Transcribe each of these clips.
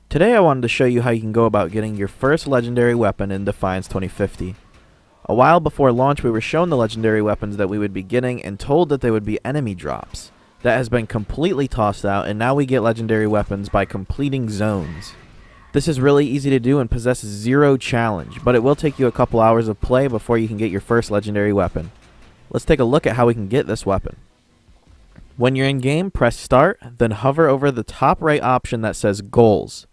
Today I wanted to show you how you can go about getting your first legendary weapon in Defiance 2050. A while before launch we were shown the legendary weapons that we would be getting and told that they would be enemy drops. That has been completely tossed out, and now we get legendary weapons by completing zones. This is really easy to do and possesses zero challenge, but it will take you a couple hours of play before you can get your first legendary weapon. Let's take a look at how we can get this weapon. When you're in game, press start, then hover over the top right option that says goals.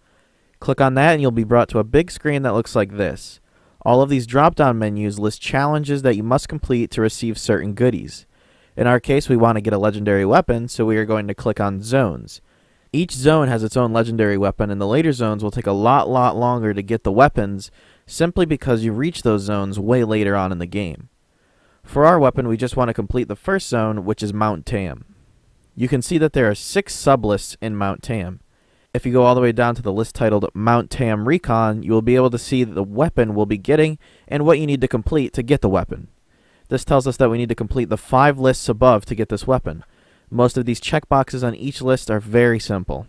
Click on that and you'll be brought to a big screen that looks like this. All of these drop-down menus list challenges that you must complete to receive certain goodies. In our case, we want to get a legendary weapon, so we are going to click on zones. Each zone has its own legendary weapon, and the later zones will take a lot longer to get the weapons, simply because you reach those zones way later on in the game. For our weapon, we just want to complete the first zone, which is Mount Tam. You can see that there are 6 sublists in Mount Tam. If you go all the way down to the list titled Mount Tam Recon, you will be able to see the weapon we'll be getting and what you need to complete to get the weapon. This tells us that we need to complete the 5 lists above to get this weapon. Most of these checkboxes on each list are very simple.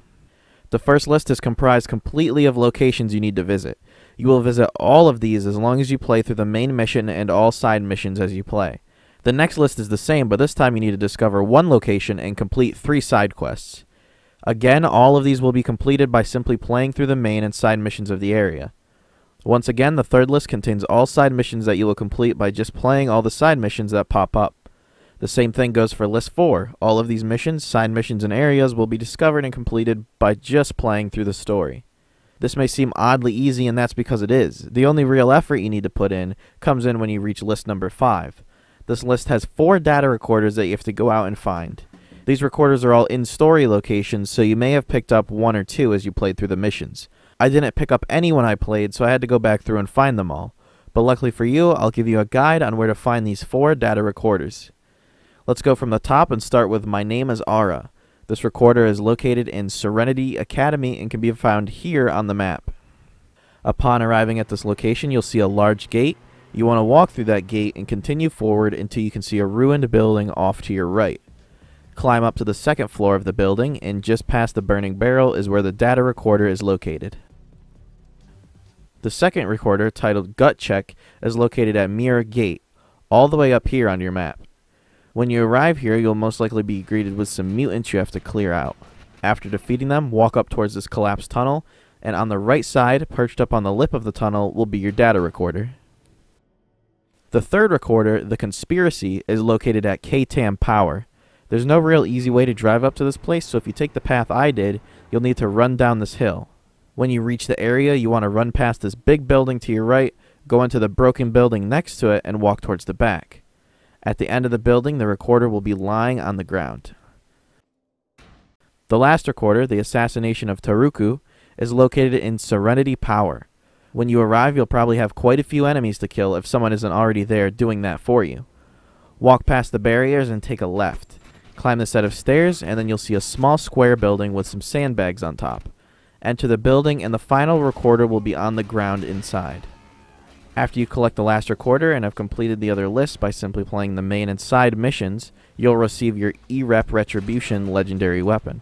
The first list is comprised completely of locations you need to visit. You will visit all of these as long as you play through the main mission and all side missions as you play. The next list is the same, but this time you need to discover 1 location and complete 3 side quests. Again, all of these will be completed by simply playing through the main and side missions of the area. Once again, the third list contains all side missions that you will complete by just playing all the side missions that pop up. The same thing goes for list 4. All of these missions, side missions, and areas will be discovered and completed by just playing through the story. This may seem oddly easy, and that's because it is. The only real effort you need to put in comes in when you reach list number 5. This list has 4 data recorders that you have to go out and find. These recorders are all in-story locations, so you may have picked up 1 or 2 as you played through the missions. I didn't pick up any when I played, so I had to go back through and find them all. But luckily for you, I'll give you a guide on where to find these 4 data recorders. Let's go from the top and start with My Name is Aura. This recorder is located in Serenity Academy and can be found here on the map. Upon arriving at this location, you'll see a large gate. You want to walk through that gate and continue forward until you can see a ruined building off to your right. Climb up to the 2nd floor of the building, and just past the burning barrel is where the data recorder is located. The second recorder, titled Gut Check, is located at Mirror Gate, all the way up here on your map. When you arrive here, you'll most likely be greeted with some mutants you have to clear out. After defeating them, walk up towards this collapsed tunnel, and on the right side, perched up on the lip of the tunnel, will be your data recorder. The third recorder, the Conspiracy, is located at K-Tam Power. There's no real easy way to drive up to this place, so if you take the path I did, you'll need to run down this hill. When you reach the area, you want to run past this big building to your right, go into the broken building next to it, and walk towards the back. At the end of the building, the recorder will be lying on the ground. The last recorder, the Assassination of Taruku, is located in Serenity Power. When you arrive, you'll probably have quite a few enemies to kill if someone isn't already there doing that for you. Walk past the barriers and take a left. Climb the set of stairs, and then you'll see a small square building with some sandbags on top. Enter the building, and the final recorder will be on the ground inside. After you collect the last recorder and have completed the other lists by simply playing the main and side missions, you'll receive your E-Rep Retribution legendary weapon.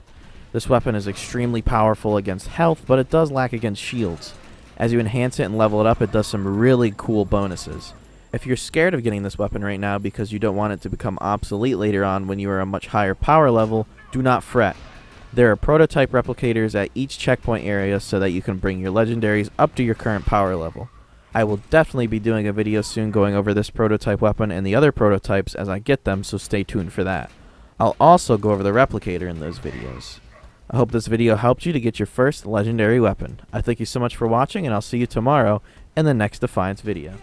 This weapon is extremely powerful against health, but it does lack against shields. As you enhance it and level it up, it does some really cool bonuses. If you're scared of getting this weapon right now because you don't want it to become obsolete later on when you are a much higher power level, do not fret. There are prototype replicators at each checkpoint area so that you can bring your legendaries up to your current power level. I will definitely be doing a video soon going over this prototype weapon and the other prototypes as I get them, so stay tuned for that. I'll also go over the replicator in those videos. I hope this video helped you to get your first legendary weapon. I thank you so much for watching, and I'll see you tomorrow in the next Defiance video.